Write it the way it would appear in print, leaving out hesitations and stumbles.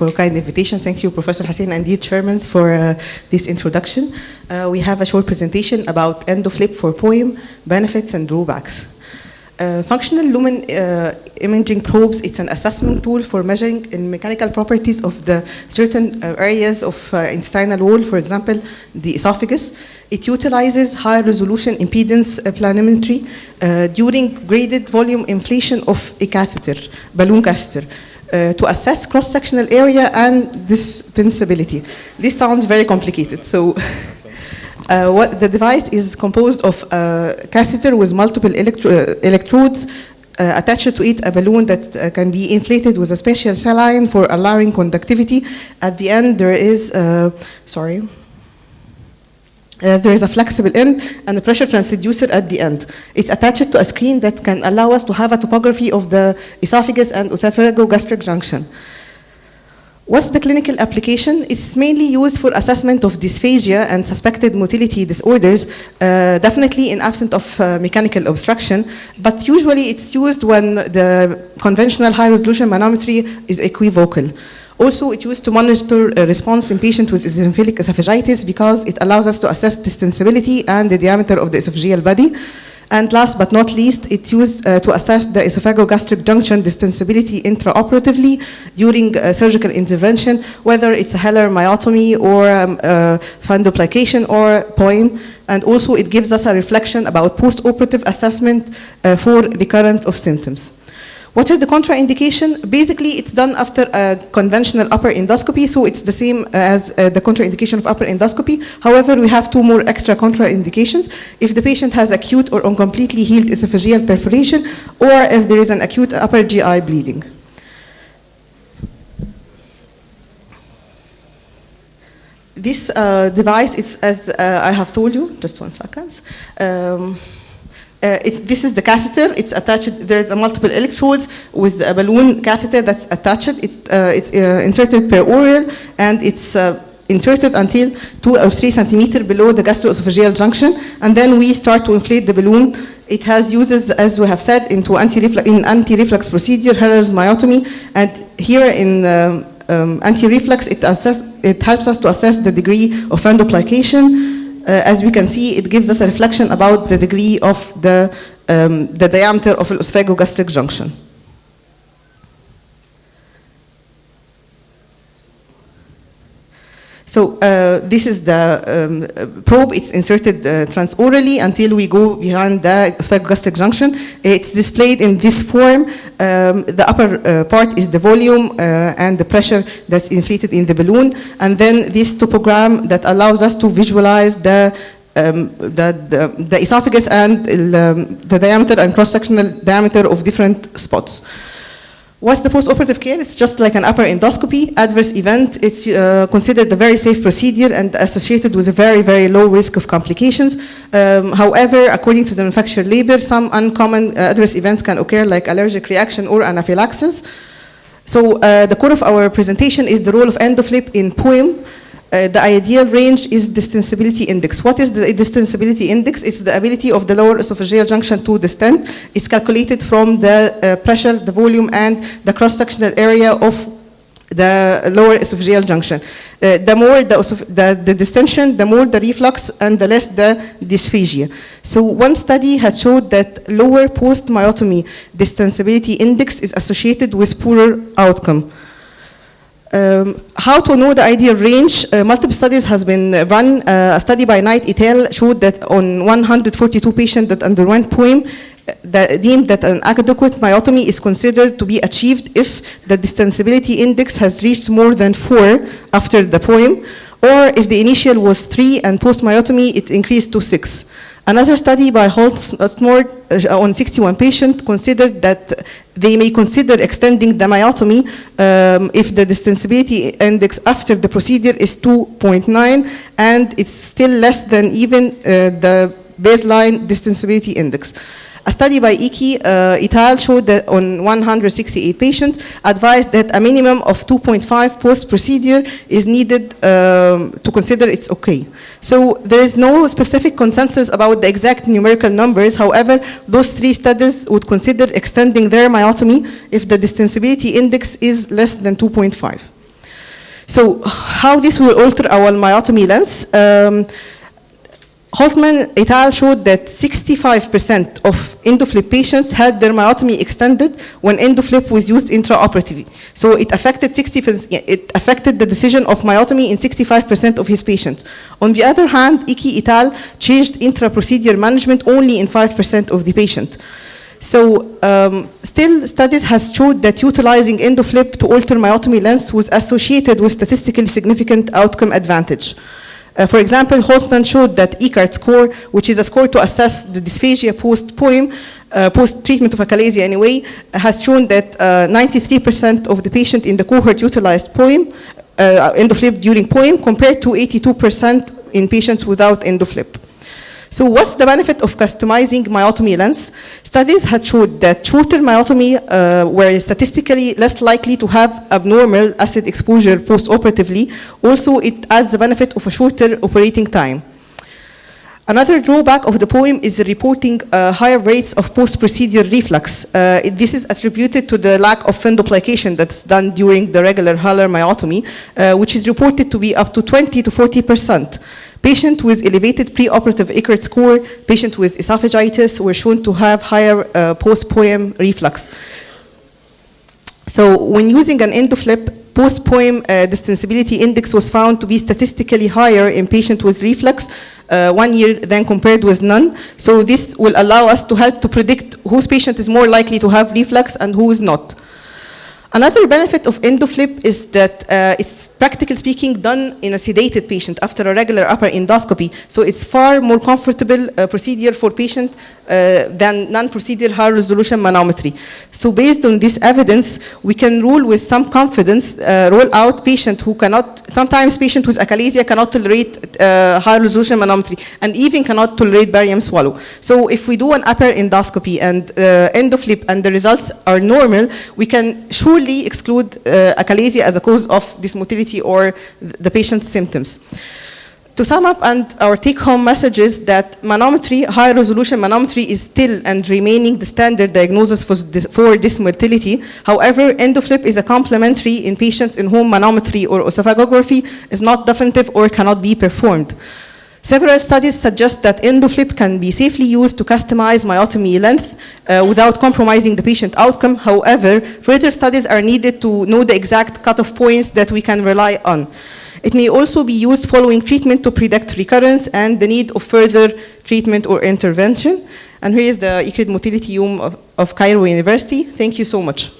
For a kind invitation. Thank you, Professor Hussein and dear chairmen for this introduction. We have a short presentation about EndoFlip for POEM, benefits and drawbacks. Functional lumen imaging probes, it's an assessment tool for measuring the mechanical properties of the certain areas of intestinal wall, for example, the esophagus. It utilizes high resolution impedance planimetry during graded volume inflation of a catheter, balloon catheter. To assess cross-sectional area and distensibility. This sounds very complicated. So what the device is composed of a catheter with multiple electrodes attached to it, a balloon that can be inflated with a special saline for allowing conductivity. At the end there is, there is a flexible end and a pressure transducer at the end. It's attached to a screen that can allow us to have a topography of the esophagus and esophagogastric junction. What's the clinical application? It's mainly used for assessment of dysphagia and suspected motility disorders, definitely in absence of mechanical obstruction, but usually it's used when the conventional high-resolution manometry is equivocal. Also, it's used to monitor a response in patients with eosinophilic esophagitis because it allows us to assess distensibility and the diameter of the esophageal body. And last but not least, it's used to assess the esophagogastric junction distensibility intraoperatively during surgical intervention, whether it's a Heller myotomy or fundoplication or POEM. And also, it gives us a reflection about post-operative assessment for recurrence of symptoms. What are the contraindications? Basically, it's done after a conventional upper endoscopy, so it's the same as the contraindication of upper endoscopy. However, we have two more extra contraindications. If the patient has acute or uncompletely healed esophageal perforation, or if there is an acute upper GI bleeding. This device is, as I have told you, just 1 second. This is the catheter. It's attached. There's a multiple electrodes with a balloon catheter that's attached. It's inserted per oral, and it's inserted until 2 or 3 centimeters below the gastroesophageal junction, and then we start to inflate the balloon. It has uses, as we have said, into anti-reflux procedure, Heller's myotomy, and here in anti-reflux, it helps us to assess the degree of fundoplication. As we can see, it gives us a reflection about the degree of the diameter of the esophagogastric junction. So this is the probe. It's inserted transorally until we go behind the esophagogastric junction. It's displayed in this form. The upper part is the volume and the pressure that's inflated in the balloon, and then this topogram that allows us to visualize the esophagus and the diameter and cross-sectional diameter of different spots. What's the post-operative care? It's just like an upper endoscopy. Adverse event, it's considered a very safe procedure and associated with a very, very low risk of complications. However, according to the manufacturer label, some uncommon adverse events can occur like allergic reaction or anaphylaxis. So the core of our presentation is the role of EndoFlip in POEM. The ideal range is distensibility index. What is the distensibility index? It's the ability of the lower esophageal junction to distend. It's calculated from the pressure, the volume, and the cross-sectional area of the lower esophageal junction. The more the distension, the more the reflux, and the less the dysphagia. So one study had showed that lower post-myotomy distensibility index is associated with poorer outcome. How to know the ideal range? Multiple studies has been run. A study by Knight et al. Showed that on 142 patients that underwent POEM, deemed that an adequate myotomy is considered to be achieved if the distensibility index has reached more than 4 after the POEM, or if the initial was 3 and post-myotomy it increased to 6. Another study by Holtzmore on 61 patients considered that they may consider extending the myotomy if the distensibility index after the procedure is 2.9 and it's still less than even the baseline distensibility index. A study by Iki et al. Showed that on 168 patients advised that a minimum of 2.5 post-procedure is needed to consider it's okay. So there is no specific consensus about the exact numerical numbers. However, those 3 studies would consider extending their myotomy if the distensibility index is less than 2.5. So how this will alter our myotomy length? Holtman et al. Showed that 65% of EndoFlip patients had their myotomy extended when EndoFlip was used intraoperatively. So it affected the decision of myotomy in 65% of his patients. On the other hand, Iki et al. Changed intra-procedure management only in 5% of the patient. So still, studies has showed that utilizing EndoFlip to alter myotomy length was associated with statistically significant outcome advantage. For example, Holtzman showed that ECART score, which is a score to assess the dysphagia post-POEM, post-treatment of achalasia anyway, has shown that 93% of the patient in the cohort utilized POEM, EndoFlip during POEM, compared to 82% in patients without EndoFlip. So what's the benefit of customizing myotomy length? Studies had showed that shorter myotomy were statistically less likely to have abnormal acid exposure post-operatively. Also, it adds the benefit of a shorter operating time. Another drawback of the POEM is reporting higher rates of post-procedure reflux. This is attributed to the lack of fundoplication that's done during the regular Haller myotomy, which is reported to be up to 20 to 40%. Patients with elevated preoperative ECART score, patients with esophagitis were shown to have higher post-POEM reflux. So when using an EndoFlip, post-POEM distensibility index was found to be statistically higher in patients with reflux 1 year than compared with none. So this will allow us to help to predict whose patient is more likely to have reflux and who is not. Another benefit of EndoFlip is that it's, practically speaking, done in a sedated patient after a regular upper endoscopy. So it's far more comfortable procedure for patient than non-procedural high-resolution manometry. So based on this evidence, we can rule with some confidence, roll out patient who cannot, sometimes patient with achalasia cannot tolerate high-resolution manometry and even cannot tolerate barium swallow. So if we do an upper endoscopy and EndoFlip and the results are normal, we can surely exclude achalasia as a cause of dysmotility or the patient's symptoms. To sum up, and our take-home message is that manometry, high-resolution manometry, is still and remaining the standard diagnosis for dysmotility. However, EndoFlip is a complementary in patients in whom manometry or oesophagography is not definitive or cannot be performed. Several studies suggest that EndoFlip can be safely used to customize myotomy length without compromising the patient outcome. However, further studies are needed to know the exact cutoff points that we can rely on. It may also be used following treatment to predict recurrence and the need of further treatment or intervention. And here is the ICRID Motility Room of Cairo University. Thank you so much.